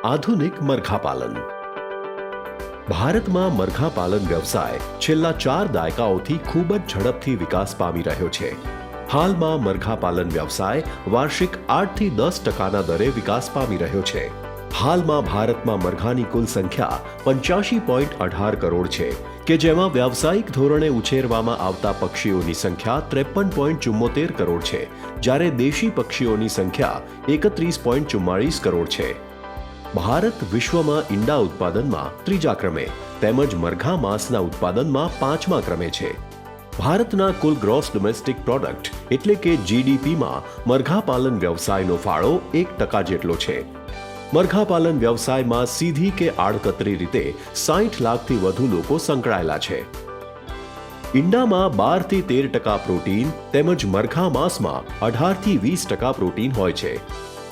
આધુનિક મરઘા પાલન. ભારતમાં મરઘા પાલન વ્યવસાય છેલ્લા 4 દાયકાઓથી ખૂબ જ ઝડપથી વિકાસ પામી રહ્યો છે. હાલમાં મરઘા પાલન વ્યવસાય વાર્ષિક 8 થી 10% દરે વિકાસ પામી રહ્યો છે. હાલમાં ભારતમાં મરઘાની કુલ સંખ્યા 85.18 કરોડ છે કે જેમાં વ્યાવસાયિક ધોરણે ઉછેરવામાં આવતા પક્ષીઓની સંખ્યા 53.74 કરોડ છે, જ્યારે દેશી પક્ષીઓની સંખ્યા 31.44 કરોડ છે. ભારત વિશ્વમાં ઈંડા ઉત્પાદનમાં 3જા ક્રમે તેમજ મરઘા માંસના ઉત્પાદનમાં 5મા ક્રમે છે. ભારતના કુલ ગ્રોસ ડોમેસ્ટિક પ્રોડક્ટ એટલે કે જીડીપીમાં મરઘા પાલન વ્યવસાયનો ફાળો 1% જેટલો છે. મરઘા પાલન વ્યવસાયમાં સીધી કે આડકતરી રીતે 60 લાખથી વધુ લોકો સંકળાયેલા છે. ઈંડામાં 12 થી 13% પ્રોટીન તેમજ મરઘા માંસમાં 18 થી 20% પ્રોટીન હોય છે.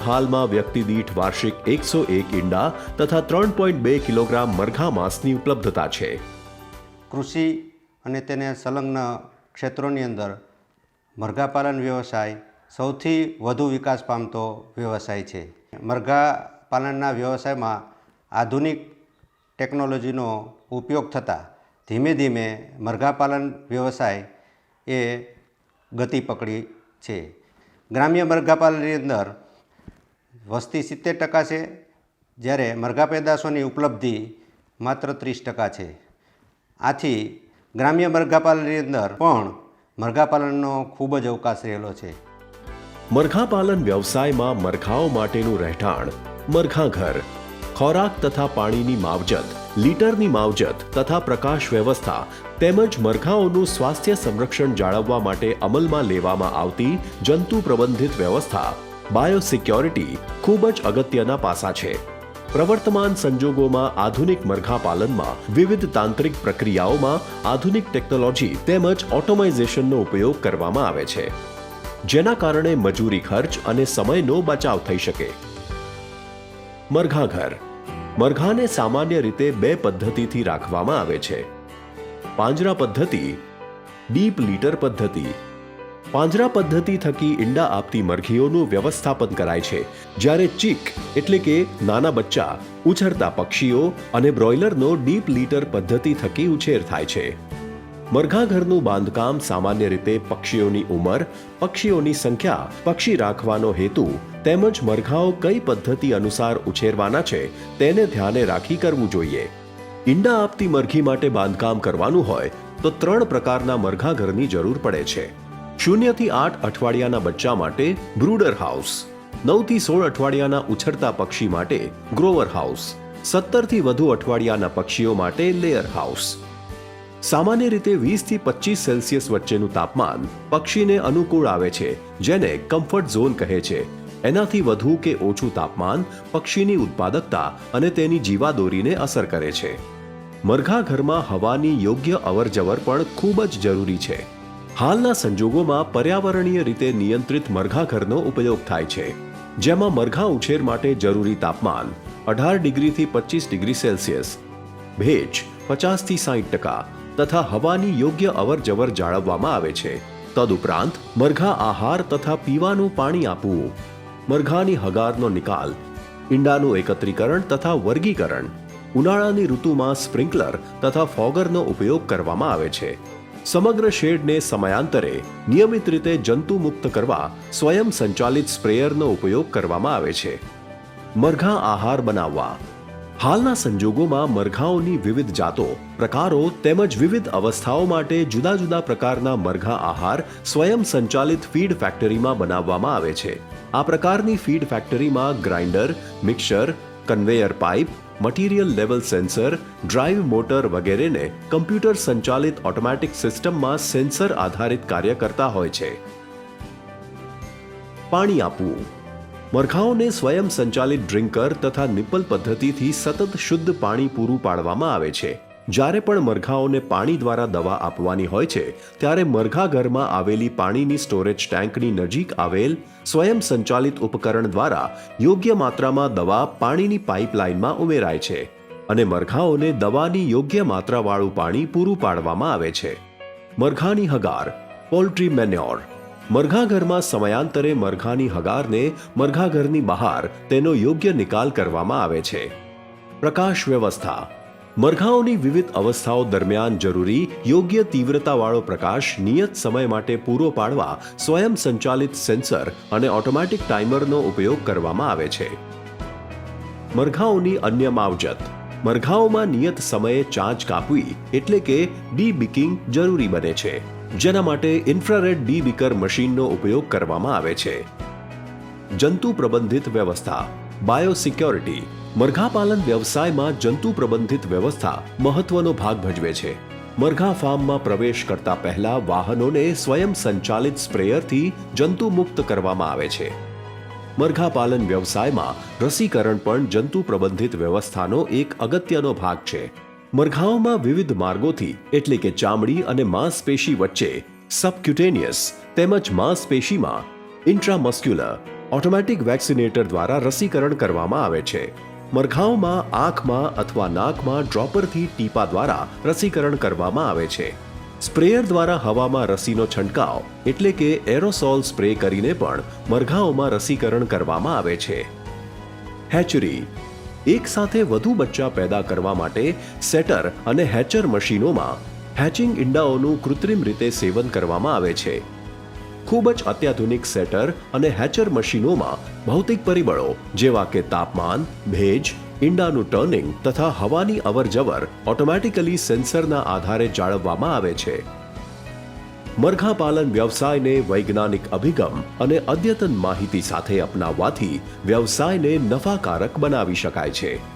હાલમાં વ્યક્તિ દીઠ વાર્ષિક 101 ઈંડા તથા 3.2 કિલોગ્રામ મરઘા માંસની ઉપલબ્ધતા છે. કૃષિ અને તેને સંલગ્ન ક્ષેત્રોની અંદર મરઘા પાલન વ્યવસાય સૌથી વધુ વિકાસ પામતો વ્યવસાય છે. મરઘા પાલનના વ્યવસાયમાં આધુનિક ટેકનોલોજીનો ઉપયોગ થતાં ધીમે ધીમે મરઘા પાલન વ્યવસાય એ ગતિ પકડી છે. ગ્રામ્ય મરઘા પાલનની અંદર વસ્તી 70% છે, જ્યારે મરઘા પેદાશોની ઉપલબ્ધિ માત્ર 30% છે. આથી ગ્રામ્ય મરઘા પાલનની અંદર પણ મરઘા પાલનનો ખૂબ જ અવકાશ રહેલો છે. મરઘા પાલન વ્યવસાયમાં મરઘાઓ માટેનું રહેઠાણ, મરઘા ઘર, ખોરાક તથા પાણીની માવજત, લીટરની માવજત તથા પ્રકાશ વ્યવસ્થા તેમજ મરઘાઓનું સ્વાસ્થ્ય સંરક્ષણ જાળવવા માટે અમલમાં લેવામાં આવતી જંતુ પ્રબંધિત વ્યવસ્થા બાયોસિક્યોરિટી ખૂબ જ અગત્યના પાસા છે. પ્રવર્તમાન સંજોગોમાં આધુનિક મરઘા પાલનમાં વિવિધ તાંત્રિક પ્રક્રિયાઓમાં આધુનિક ટેકનોલોજી તેમજ ઓટોમાઇઝેશનનો ઉપયોગ કરવામાં આવે છે, જેના કારણે મજૂરી ખર્ચ અને સમયનો બચાવ થઈ શકે. મરઘા ઘર. મરઘાને સામાન્ય રીતે 2 પદ્ધતિથી રાખવામાં આવે છે: પાંજરા પદ્ધતિ, ડીપ લીટર પદ્ધતિ. પાંજરા પદ્ધતિ થકી ઈંડા આપતી મરઘીઓનું વ્યવસ્થાપન કરાય છે, જ્યારે ચીક એટલે કે નાના બચ્ચા, ઉછરતા પક્ષીઓ અને બ્રોઇલરનો ડીપ લીટર પદ્ધતિ થકી ઉછેર થાય છે. મરઘા ઘરનું બાંધકામ સામાન્ય રીતે પક્ષીઓની ઉંમર, પક્ષીઓની સંખ્યા, પક્ષી રાખવાનો હેતુ તેમજ મરઘાઓ કઈ પદ્ધતિ અનુસાર ઉછેરવાના છે તેને ધ્યાને રાખી કરવું જોઈએ. ઈંડા આપતી મરઘી માટે બાંધકામ કરવાનું હોય તો 3 પ્રકારના મરઘા ઘરની જરૂર પડે છે: 0 થી 8 અઠવાડિયાના બચ્ચા માટે બ્રૂડર હાઉસ, 9 થી 16 અઠવાડિયાના ઉછરતા પક્ષી માટે ગ્રોવર હાઉસ, 17 થી વધુ અઠવાડિયાના પક્ષીઓ માટે લેયર હાઉસ. સામાન્ય રીતે 20 થી 25 સેલ્સિયસ વચ્ચેનું તાપમાન પક્ષીને અનુકૂળ આવે છે, જેને કમ્ફર્ટ ઝોન કહે છે. એનાથી વધુ કે ઓછું તાપમાન પક્ષીની ઉત્પાદકતા અને તેની જીવાદોરીને અસર કરે છે. મરઘા ઘરમાં હવાની યોગ્ય અવરજવર પણ ખૂબ જ જરૂરી છે. હાલના સંજોગોમાં પર્યાવરણીય રીતે નિયંત્રિત મરઘા ઘરનો ઉપયોગ થાય છે, જેમાં મરઘા ઉછેર માટે જરૂરી તાપમાન 18 ડિગ્રીથી 25 ડિગ્રી સેલ્સિયસ, ભેજ 50 થી 60% તથા હવાની યોગ્ય અવરજવર જાળવવામાં આવે છે. તદુપરાંત મરઘા આહાર તથા પીવાનું પાણી આપવું, મરઘાની હગારનો નિકાલ, ઈંડાનું એકત્રીકરણ તથા વર્ગીકરણ, ઉનાળાની ઋતુમાં સ્પ્રિંકલર તથા ફોગરનો ઉપયોગ કરવામાં આવે છે. સમગ્ર શેડને સમયાંતરે નિયમિત રીતે જંતુ મુક્ત કરવા સ્વયં સંચાલિત સ્પ્રેયરનો ઉપયોગ કરવામાં આવે છે. મરઘા આહાર બનાવવા. હાલના સંજોગોમાં મરઘાઓની વિવિધ જાતો, પ્રકારો તેમજ વિવિધ અવસ્થાઓ માટે જુદા જુદા પ્રકારના મરઘા આહાર સ્વયં સંચાલિત ફીડ ફેક્ટરીમાં બનાવવામાં આવે છે. આ પ્રકારની ફીડ ફેક્ટરીમાં grinder, mixer, conveyor pipe, material level sensor, drive motor વગેરેને કમ્પ્યુટર સંચાલિત ઓટોમેટિક સિસ્ટમમાં સેન્સર આધારિત કાર્ય કરતા હોય છે. પાણી આપવું. મરઘાઓને સ્વયં સંચાલિત ડ્રિંકર તથા નિપ્પલ પદ્ધતિથી સતત શુદ્ધ પાણી પૂરું પાડવામાં આવે છે. જ્યારે પણ મરઘાઓને પાણી દ્વારા દવા આપવાની હોય છે, ત્યારે મરઘા ઘરમાં આવેલી પાણીની સ્ટોરેજ ટેન્કની નજીક આવેલ સ્વયં સંચાલિત ઉપકરણ દ્વારા યોગ્ય માત્રામાં દવા પાણીની પાઇપલાઇનમાં ઉમેરાય છે અને મરઘાઓને દવાની યોગ્ય માત્રાવાળું પાણી પૂરું પાડવામાં આવે છે. મરઘાની હગાર, પોલ્ટ્રી મેન્યોર. મરઘાઘરમાં સમયાંતરે મરઘાની હગારને મરઘાઘરની બહાર તેનો યોગ્ય નિકાલ કરવામાં આવે છે. પ્રકાશ વ્યવસ્થા. મરઘાઓની વિવિધ અવસ્થાઓ દરમિયાન જરૂરી યોગ્ય તીવ્રતાવાળો પ્રકાશ નિયત સમય માટે પૂરો પાડવા સ્વયં સંચાલિત સેન્સર અને ઓટોમેટિક ટાઈમરનો ઉપયોગ કરવામાં આવે છે. મરઘાઓની અન્ય માવજત. મરઘાઓમાં નિયત સમયે ચાંચ કાપવી એટલે કે ડી-બીકિંગ જરૂરી બને છે, જેના માટે ઇન્ફ્રારેડ ડી-બીકર મશીનનો ઉપયોગ કરવામાં આવે છે. જંતુ પ્રબંધિત વ્યવસ્થા. બાયોસિક્યોરિટી. મરઘાપાલન વ્યવસાયમાં જંતુ પ્રબંધિત વ્યવસ્થા મહત્વનો ભાગ ભજવે છે. મરઘા ફાર્મમાં પ્રવેશ કરતા પહેલા વાહનોને સ્વયં સંચાલિત સ્પ્રેયરથી જંતુમુક્ત કરવામાં આવે છે. મરઘાપાલન વ્યવસાયમાં રસીકરણ પણ જંતુ પ્રબંધિત વ્યવસ્થાનો એક અગત્યનો ભાગ છે. મરઘાઓમાં વિવિધ માર્ગોથી એટલે કે ચામડી અને માંસપેશી વચ્ચે સબક્યુટેનિયસ તેમજ માંસપેશીમાં ઇન્ટ્રામસ્ક્યુલર ઓટોમેટિક વેક્સિનેટર દ્વારા રસીકરણ કરવામાં આવે છે. મરઘાઓમાં આંખમાં અથવા નાકમાં ડ્રોપરથી ટીપા દ્વારા રસીકરણ કરવામાં આવે છે. સ્પ્રેયર દ્વારા હવામાં રસીનો છંટકાવ એટલે કે એરોસોલ સ્પ્રે કરીને પણ મરઘાઓમાં રસીકરણ કરવામાં આવે છે. હેચરી. એક સાથે વધુ બચ્ચા પેદા કરવા માટે સેટર અને હેચર મશીનોમાં હેચિંગ ઈંડાઓનું કૃત્રિમ રીતે સેવન કરવામાં આવે છે. ખૂબ જ અત્યાધુનિક સેટર અને હેચર મશીનોમાં ભૌતિક પરિબળો જેવા કે તાપમાન, ભેજ, ઈંડાનું ટર્નિંગ તથા હવાની અવરજવર ઓટોમેટિકલી સેન્સરના આધારે જાળવવામાં આવે છે. મરઘાપાલન વ્યવસાયને વૈજ્ઞાનિક અભિગમ અને અદ્યતન માહિતી સાથે અપનાવવાથી વ્યવસાયને નફાકારક બનાવી શકાય છે.